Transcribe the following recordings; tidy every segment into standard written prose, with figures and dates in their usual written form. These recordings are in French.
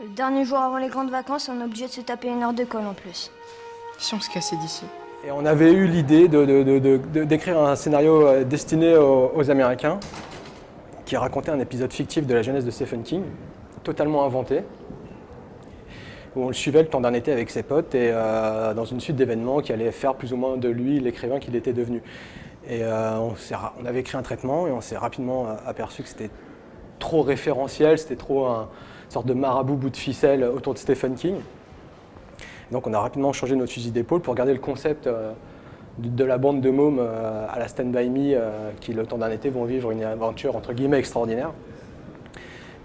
Le dernier jour avant les grandes vacances, on est obligé de se taper une heure de colle en plus. Si on se cassait d'ici. Et on avait eu l'idée d'écrire un scénario destiné aux Américains, qui racontait un épisode fictif de la jeunesse de Stephen King, totalement inventé, où on le suivait le temps d'un été avec ses potes et dans une suite d'événements qui allaient faire plus ou moins de lui l'écrivain qu'il était devenu. Et on avait écrit un traitement et on s'est rapidement aperçu que c'était trop référentiel, c'était trop une sorte de marabout bout de ficelle autour de Stephen King. Et donc on a rapidement changé notre fusil d'épaule pour garder le concept de la bande de mômes à la Stand By Me qui, le temps d'un été, vont vivre une aventure entre guillemets extraordinaire.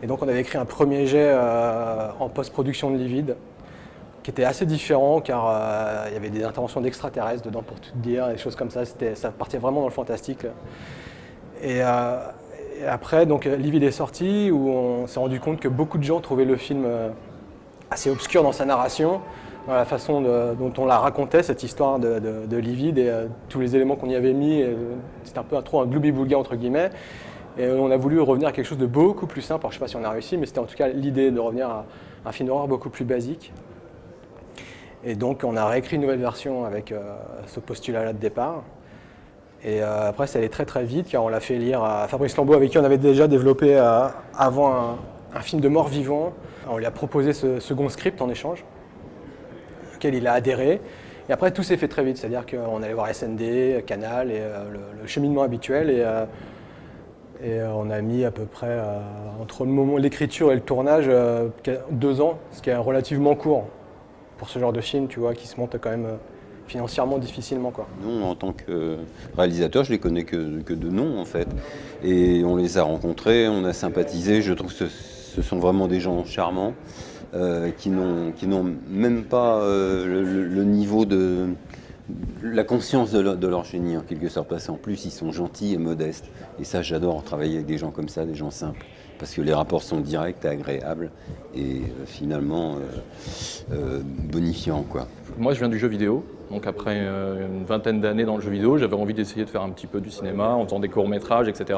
Et donc on avait écrit un premier jet en post-production de Livide, qui était assez différent car il y avait des interventions d'extraterrestres dedans pour tout dire, des choses comme ça, ça partait vraiment dans le fantastique. Et après, donc, Livide est sorti, où on s'est rendu compte que beaucoup de gens trouvaient le film assez obscur dans sa narration, dans la façon dont on la racontait, cette histoire de Livide, et tous les éléments qu'on y avait mis, c'était un peu trop un gloubi-boulga entre guillemets. Et on a voulu revenir à quelque chose de beaucoup plus simple. Alors, je ne sais pas si on a réussi, mais c'était en tout cas l'idée de revenir à un film d'horreur beaucoup plus basique. Et donc on a réécrit une nouvelle version avec ce postulat-là de départ. Et après, ça allait très très vite, car on l'a fait lire à Fabrice Lambeau, avec qui on avait déjà développé avant un film de mort-vivant. On lui a proposé ce second script en échange, auquel il a adhéré. Et après, tout s'est fait très vite, c'est-à-dire qu'on allait voir SND, Canal, et le cheminement habituel. Et on a mis à peu près, entre le moment de l'écriture et le tournage, 2 ans, ce qui est relativement court pour ce genre de film, tu vois, qui se monte quand même financièrement difficilement, quoi. Non, en tant que réalisateur, je les connais que de nom, en fait. Et on les a rencontrés, on a sympathisé. Je trouve que ce sont vraiment des gens charmants qui n'ont même pas le niveau de la conscience de leur génie, en quelque sorte. Parce qu'en plus, ils sont gentils et modestes. Et ça, j'adore travailler avec des gens comme ça, des gens simples. Parce que les rapports sont directs et agréables et finalement bonifiants, quoi. Moi, je viens du jeu vidéo. Donc après une vingtaine d'années dans le jeu vidéo, j'avais envie d'essayer de faire un petit peu du cinéma en faisant des courts-métrages, etc.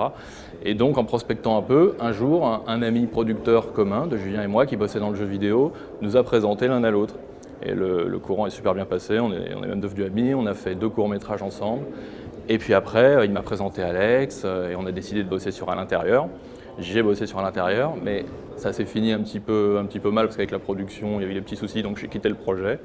Et donc en prospectant un peu, un jour, un ami producteur commun de Julien et moi qui bossait dans le jeu vidéo nous a présenté l'un à l'autre. Et le courant est super bien passé, on est même devenus amis, on a fait 2 courts-métrages ensemble. Et puis après, il m'a présenté Alex et on a décidé de bosser sur À l'intérieur. J'ai bossé sur À l'intérieur, mais ça s'est fini un petit peu mal parce qu'avec la production, il y a eu des petits soucis, donc j'ai quitté le projet.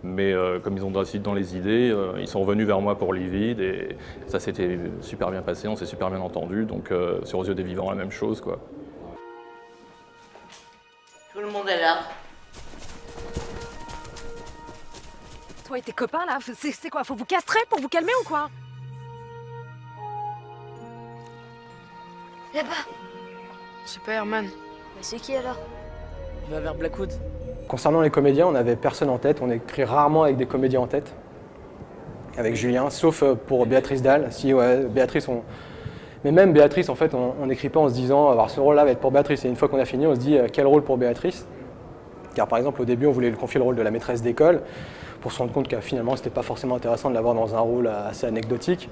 Mais comme ils ont décidé dans les idées, ils sont revenus vers moi pour Livide et ça s'était super bien passé, on s'est super bien entendu. Donc sur Aux yeux des vivants, la même chose, quoi. Tout le monde est là. Toi et tes copains là, c'est quoi? Faut vous castrer pour vous calmer ou quoi? Là-bas. C'est pas Herman. Mais c'est qui alors? Il va vers Blackwood. Concernant les comédiens, on n'avait personne en tête, on écrit rarement avec des comédiens en tête, avec Julien, sauf pour Béatrice Dalle. Si, ouais, Béatrice, mais même Béatrice, en fait, on n'écrit pas en se disant, alors ce rôle-là va être pour Béatrice, et une fois qu'on a fini, on se dit quel rôle pour Béatrice. Car par exemple, au début, on voulait lui confier le rôle de la maîtresse d'école, pour se rendre compte que finalement, c'était pas forcément intéressant de l'avoir dans un rôle assez anecdotique.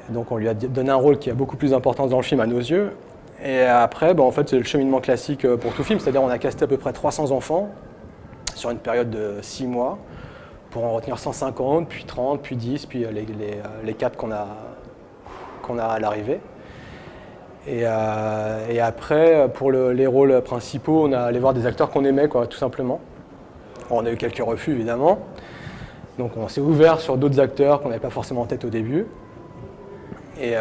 Donc on lui a donné un rôle qui a beaucoup plus d'importance dans le film à nos yeux. Et après, en fait, c'est le cheminement classique pour tout film, c'est-à-dire on a casté à peu près 300 enfants sur une période de 6 mois pour en retenir 150, puis 30, puis 10, puis les 4 qu'on a à l'arrivée. Et après, pour les rôles principaux, on a allé voir des acteurs qu'on aimait, quoi, tout simplement. On a eu quelques refus, évidemment. Donc on s'est ouvert sur d'autres acteurs qu'on n'avait pas forcément en tête au début. Et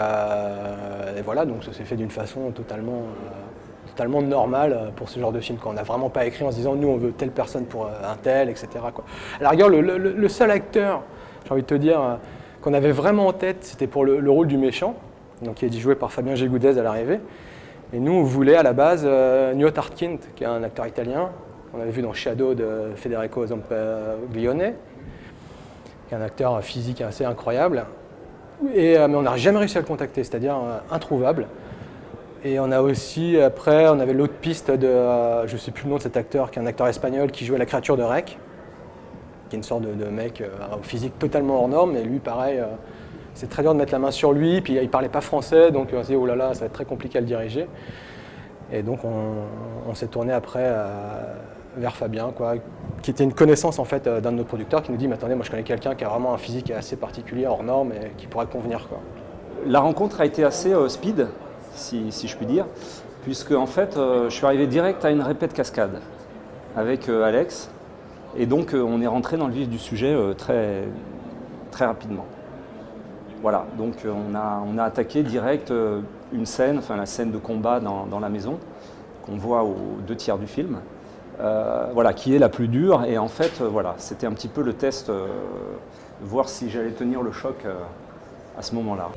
voilà, donc ça s'est fait d'une façon totalement normale pour ce genre de film. On n'a vraiment pas écrit en se disant nous on veut telle personne pour un tel, etc., quoi. À la rigueur, le seul acteur, j'ai envie de te dire, qu'on avait vraiment en tête, c'était pour le rôle du méchant, donc qui est joué par Fabien Gégoudez à l'arrivée. Et nous, on voulait à la base Niobe Artkind, qui est un acteur italien, qu'on avait vu dans Shadow de Federico Zampiglione, qui est un acteur physique assez incroyable. Mais on n'a jamais réussi à le contacter, c'est-à-dire introuvable. Et on a aussi, après, on avait l'autre piste de, je ne sais plus le nom de cet acteur, qui est un acteur espagnol qui jouait la créature de Rec, qui est une sorte de mec au physique totalement hors norme, et lui, pareil, c'est très dur de mettre la main sur lui, puis il ne parlait pas français, donc on s'est dit, oh là là, ça va être très compliqué à le diriger. Et donc on s'est tourné après vers Fabien, quoi, qui était une connaissance en fait d'un de nos producteurs qui nous dit mais attendez, moi je connais quelqu'un qui a vraiment un physique assez particulier, hors norme et qui pourrait convenir, quoi. La rencontre a été assez speed, si je puis dire, puisque en fait je suis arrivé direct à une répète cascade avec Alex, et donc on est rentré dans le vif du sujet très, très rapidement. Voilà, donc on a attaqué direct une scène, enfin la scène de combat dans la maison, qu'on voit aux 2 tiers du film, voilà, qui est la plus dure, et en fait voilà, c'était un petit peu le test, voir si j'allais tenir le choc à ce moment-là.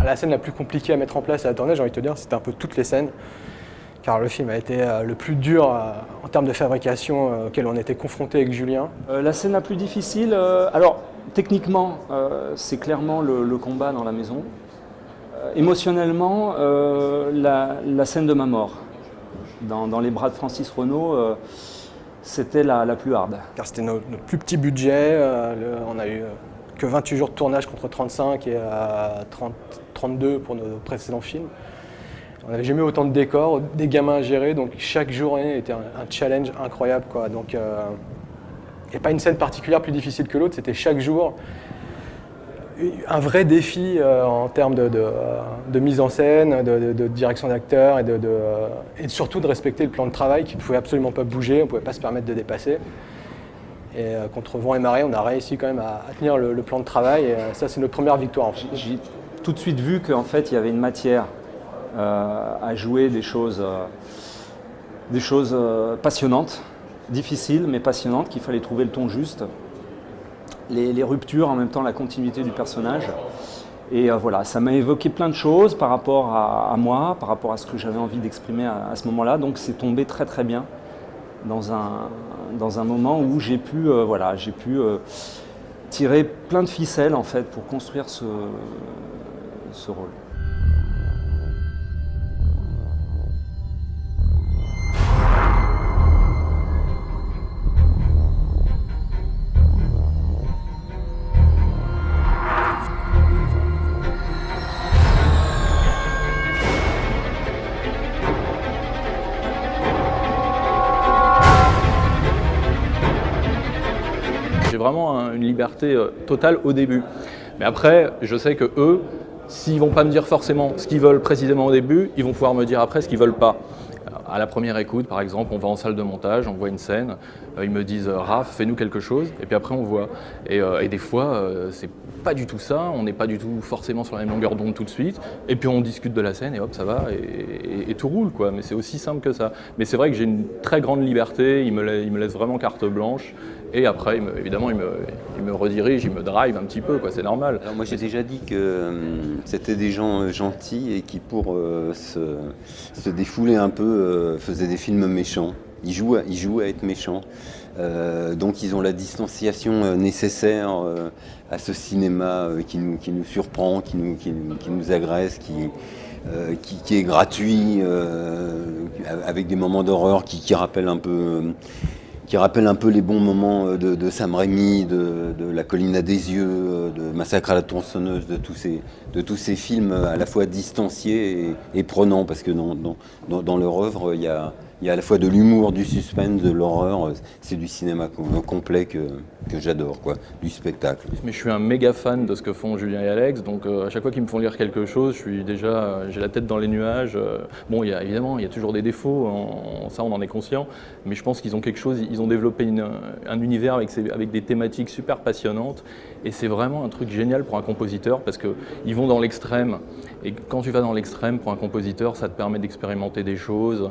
La scène la plus compliquée à mettre en place à la tournée, j'ai envie de te dire, c'était un peu toutes les scènes, car le film a été le plus dur en termes de fabrication auquel on était confronté avec Julien. La scène la plus difficile, alors techniquement, c'est clairement le combat dans la maison. Émotionnellement, la scène de ma mort, dans les bras de Francis Renaud, c'était la plus hard. Car c'était notre plus petit budget, on a eu que 28 jours de tournage contre 35 et 32 pour nos précédents films. On n'avait jamais eu autant de décors, des gamins à gérer, donc chaque journée était un challenge incroyable, quoi. Donc, et pas une scène particulière plus difficile que l'autre, c'était chaque jour un vrai défi en termes de mise en scène, de direction d'acteurs et surtout de respecter le plan de travail qui ne pouvait absolument pas bouger, on ne pouvait pas se permettre de dépasser. Et contre vent et marée, on a réussi quand même à tenir le plan de travail, et ça c'est notre première victoire en fait. J'ai tout de suite vu qu'en fait il y avait une matière à jouer des choses passionnantes, difficiles mais passionnantes, qu'il fallait trouver le ton juste. Les ruptures, en même temps la continuité du personnage. Et voilà, ça m'a évoqué plein de choses par rapport à moi, par rapport à ce que j'avais envie d'exprimer à ce moment-là. Donc c'est tombé très très bien dans un moment où j'ai pu tirer plein de ficelles en fait pour construire ce rôle. J'ai vraiment une liberté totale au début. Mais après, je sais que eux, s'ils vont pas me dire forcément ce qu'ils veulent précisément au début, ils vont pouvoir me dire après ce qu'ils veulent pas. À la première écoute, par exemple, on va en salle de montage, on voit une scène, ils me disent « Raph, fais-nous quelque chose », et puis après on voit. Et des fois, c'est pas du tout ça, on n'est pas du tout forcément sur la même longueur d'onde tout de suite, et puis on discute de la scène, et hop, ça va, et tout roule, quoi. Mais c'est aussi simple que ça. Mais c'est vrai que j'ai une très grande liberté, ils me laissent vraiment carte blanche, et après, évidemment, ils me redirigent, ils me drive un petit peu, quoi, c'est normal. Alors moi j'ai déjà dit que c'était des gens gentils et qui pour se défouler un peu faisaient des films méchants. Ils jouent à être méchants. Donc ils ont la distanciation nécessaire à ce cinéma qui nous surprend, qui nous agresse, qui est gratuit, avec des moments d'horreur qui rappellent un peu les bons moments de Sam Raimi, de La Colline à des yeux, de Massacre à la tronçonneuse, de tous ces films à la fois distanciés et prenants, parce que dans leur œuvre, il y a à la fois de l'humour, du suspense, de l'horreur. C'est du cinéma complet que j'adore, quoi, du spectacle. Mais je suis un méga fan de ce que font Julien et Alex, donc à chaque fois qu'ils me font lire quelque chose, j'ai la tête dans les nuages. Bon, évidemment, il y a toujours des défauts, ça on en est conscient, mais je pense qu'ils ont quelque chose, ils ont développé un univers avec des thématiques super passionnantes, et c'est vraiment un truc génial pour un compositeur, parce qu'ils vont dans l'extrême, et quand tu vas dans l'extrême pour un compositeur, ça te permet d'expérimenter des choses,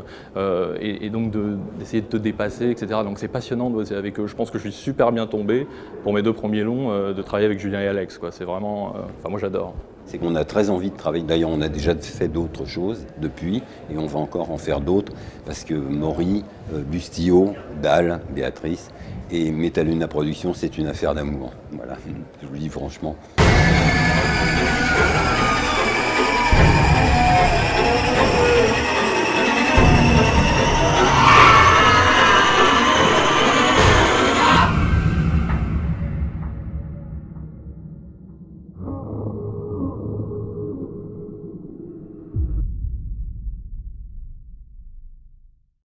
et donc d'essayer de te dépasser, etc. Donc c'est passionnant de bosser avec eux. Je pense que je suis super bien tombé. tombé pour mes 2 premiers longs de travailler avec Julien et Alex, quoi. C'est vraiment, enfin moi j'adore. C'est qu'on a très envie de travailler. D'ailleurs, on a déjà fait d'autres choses depuis, et on va encore en faire d'autres, parce que Maury, Bustillo, Dalle, Béatrice, et Métaluna Production, c'est une affaire d'amour. Voilà, je vous le dis franchement.